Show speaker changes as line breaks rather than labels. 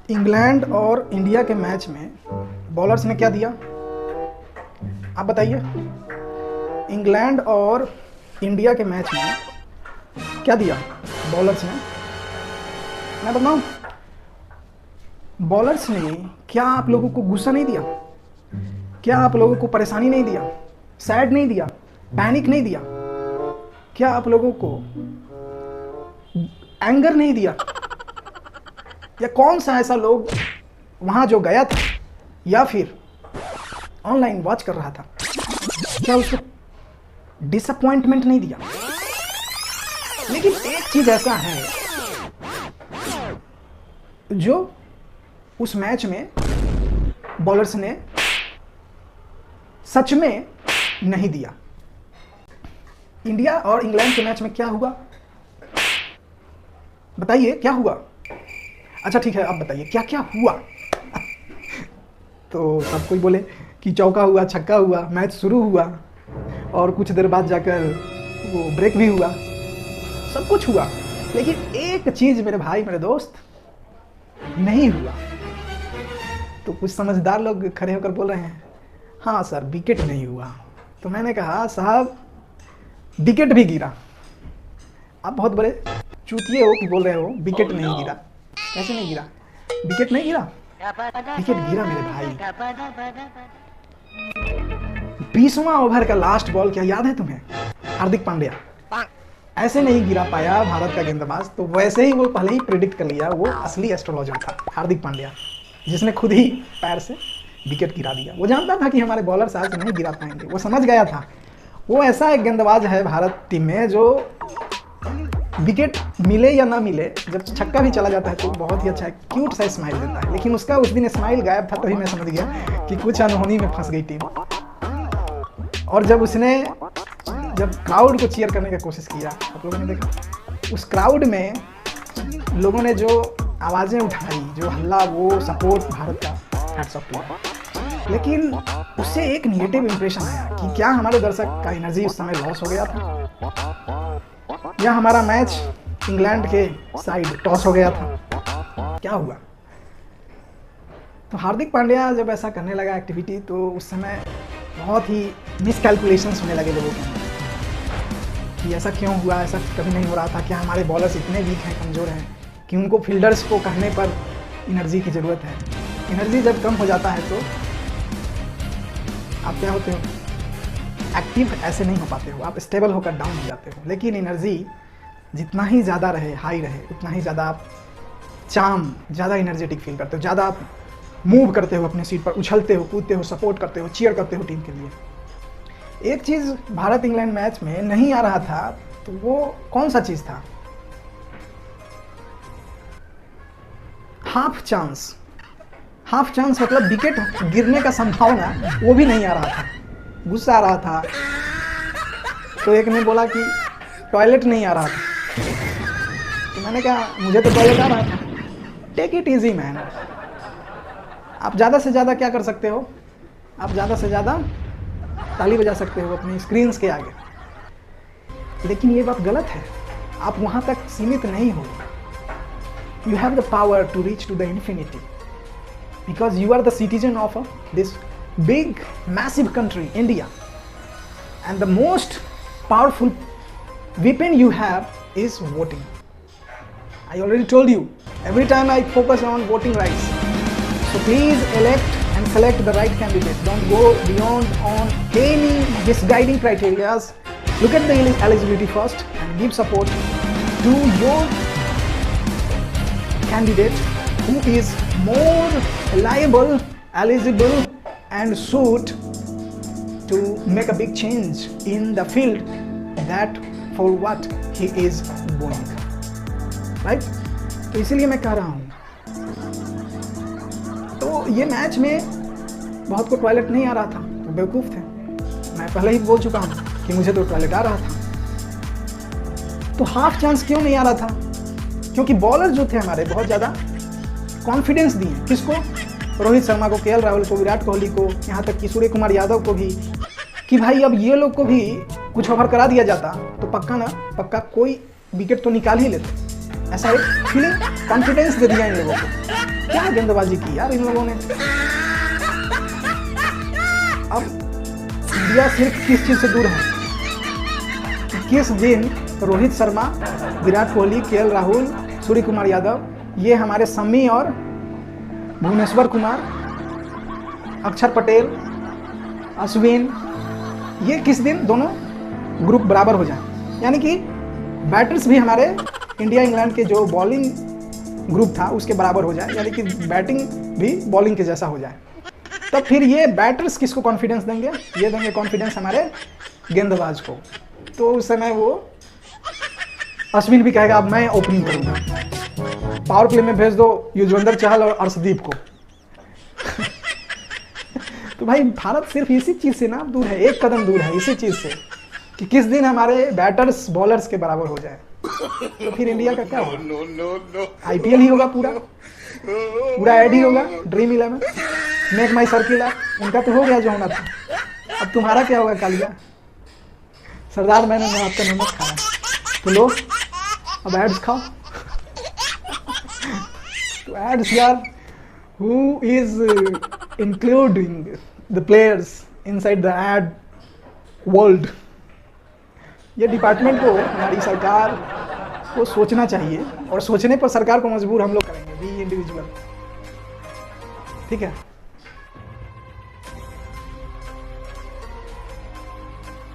England और India के match में बॉलर्स ने क्या दिया, आप बताइए। इंग्लैंड और इंडिया के मैच में क्या दिया बॉलर्स ने, मैं बताऊं? बॉलर्स ने क्या आप लोगों को गुस्सा नहीं दिया? क्या आप लोगों को परेशानी नहीं दिया? सैड नहीं दिया? पैनिक नहीं दिया? क्या आप लोगों को एंगर नहीं दिया? या कौन सा ऐसा लोग वहां जो गया था या फिर ऑनलाइन वॉच कर रहा था, क्या उसको डिसअपॉइंटमेंट नहीं दिया? लेकिन एक चीज ऐसा है जो उस मैच में बॉलर्स ने सच में नहीं दिया। इंडिया और इंग्लैंड के मैच में क्या हुआ बताइए, क्या हुआ? अच्छा ठीक है, आप बताइए क्या क्या हुआ। तो सब कोई बोले कि चौका हुआ, छक्का हुआ, मैच शुरू हुआ और कुछ देर बाद जाकर वो ब्रेक भी हुआ, सब कुछ हुआ। लेकिन एक चीज मेरे भाई मेरे दोस्त नहीं हुआ। तो कुछ समझदार लोग खड़े होकर बोल रहे हैं हाँ सर विकेट नहीं हुआ। तो मैंने कहा साहब विकेट भी गिरा। आप बहुत बड़े चूतिए हो कि बोल रहे हो विकेट नहीं गिरा। कैसे नहीं गिरा? विकेट नहीं गिरा, विकेट गिरा मेरे भाई। 20वां ओवर का लास्ट बॉल, क्या याद है तुम्हें? हार्दिक पांड्या ऐसे नहीं गिरा पाया भारत का गेंदबाज, तो वैसे ही वो पहले ही प्रिडिक्ट कर लिया। वो असली एस्ट्रोलॉजर था हार्दिक पांड्या, जिसने खुद ही पैर से विकेट गिरा दिया। वो जानता था कि हमारे बॉलर्स आज नहीं गिरा पाएंगे, वो समझ गया था। वो ऐसा एक गेंदबाज है भारत टीम में जो विकेट मिले या ना मिले, जब छक्का भी चला जाता है तो बहुत ही अच्छा है, क्यूट सा स्माइल देता है। लेकिन उसका उस दिन स्माइल गायब था, तभी मैं समझ गया कि कुछ अनहोनी में फंस गई टीम। और जब उसने क्राउड को चीयर करने की कोशिश किया, आप लोगों ने देखा उस क्राउड में लोगों ने जो आवाज़ें उठाई, जो हल्ला, वो सपोर्ट भारत का हैट्स ऑफ किया। लेकिन उससे एक निगेटिव इंप्रेशन आया कि क्या हमारे दर्शक का एनर्जी उस समय लॉस हो गया था, या हमारा मैच इंग्लैंड के साइड टॉस हो गया था, क्या हुआ? तो हार्दिक पांड्या जब ऐसा करने लगा एक्टिविटी, तो उस समय बहुत ही मिसकैलकुलेशंस होने लगे लोगों को कि ऐसा क्यों हुआ, ऐसा कभी नहीं हो रहा था। क्या हमारे बॉलर्स इतने वीक हैं, कमज़ोर हैं कि उनको फील्डर्स को कहने पर एनर्जी की ज़रूरत है? एनर्जी जब कम हो जाता है तो आप क्या होते हो, एक्टिव ऐसे नहीं हो पाते हो, आप स्टेबल होकर डाउन हो जाते हो। लेकिन एनर्जी जितना ही ज़्यादा रहे, हाई रहे, उतना ही ज़्यादा आप ज़्यादा एनर्जेटिक फील करते हो, ज़्यादा आप मूव करते हो, अपने सीट पर उछलते हो, कूदते हो, सपोर्ट करते हो, चीयर करते हो टीम के लिए। एक चीज़ भारत इंग्लैंड मैच में नहीं आ रहा था, तो वो कौन सा चीज़ था? हाफ चांस मतलब विकेट गिरने का संभावना, वो भी नहीं आ रहा था। गुस्सा आ रहा था। तो एक ने बोला कि टॉयलेट नहीं आ रहा था, तो मैंने कहा मुझे तो टॉयलेट आ रहा था। Take it easy man. आप ज़्यादा से ज़्यादा क्या कर सकते हो? आप ज़्यादा से ज़्यादा ताली बजा सकते हो अपनी स्क्रीन्स के आगे। लेकिन ये बात गलत है, आप वहाँ तक सीमित नहीं हो। You have the power to reach to the infinity because you are the citizen of this big massive country India, and the most powerful weapon you have is voting. I already told you every time I focus on voting rights, so please elect and select the right candidate. Don't go beyond on any misguiding criteria. Look at the eligibility first and give support to your candidate who is more liable, eligible and suit to make a big change in the field that for what he is going, right? तो इसीलिए मैं कह रहा हूँ। तो ये match में बहुत को टॉयलेट नहीं आ रहा था, तो बेवकूफ़ थे। मैं पहले ही बोल चुका हूँ कि मुझे तो टॉयलेट आ रहा था। तो हाफ चांस क्यों नहीं आ रहा था? क्योंकि बॉलर जो थे हमारे बहुत ज़्यादा कॉन्फिडेंस दिए। किसको? रोहित शर्मा को, केएल राहुल को, विराट कोहली को, यहाँ तक कि सूर्य कुमार यादव को भी, कि भाई अब ये लोग को भी कुछ ओवर करा दिया जाता तो पक्का कोई विकेट तो निकाल ही लेते। ऐसा एक फीलिंग, कॉन्फिडेंस दे दिया इन लोगों को। क्या गेंदबाजी की यार इन लोगों ने। अब इंडिया सिर्फ किस चीज से दूर है, किस दिन रोहित शर्मा, विराट कोहली, केएल राहुल, सूर्य कुमार यादव, ये हमारे शमी और भुवनेश्वर कुमार, अक्षर पटेल, अश्विन, ये किस दिन दोनों ग्रुप बराबर हो जाए, यानी कि बैटर्स भी हमारे इंडिया इंग्लैंड के जो बॉलिंग ग्रुप था उसके बराबर हो जाए, यानी कि बैटिंग भी बॉलिंग के जैसा हो जाए। तब फिर ये बैटर्स किसको कॉन्फिडेंस देंगे, ये देंगे कॉन्फिडेंस हमारे गेंदबाज को। तो उस समय वो अश्विन भी कहेगा अब मैं ओपनिंग करूंगा, पावर प्ले में भेज दो युजवेंद्र चहल और अर्शदीप को। तो भाई भारत सिर्फ इसी चीज से ना दूर है, एक कदम दूर है इसी चीज से कि किस दिन हमारे बैटर्स बॉलर्स के बराबर हो जाए। तो फिर इंडिया का क्या होगा, आईपीएल ही होगा, पूरा ऐड ही होगा, ड्रीम 11, मेक माई सर्किल। उनका तो हो गया जो होना था, अब तुम्हारा क्या होगा कालिया। सरदार मैंने आपका नमक खाया, तो लो अब एड्स खाओ। तो एड्स यार, who is including the players inside the ad world, ये डिपार्टमेंट को हमारी सरकार को सोचना चाहिए, और सोचने पर सरकार को मजबूर हम लोग करेंगे, वी इंडिविजुअल। ठीक है।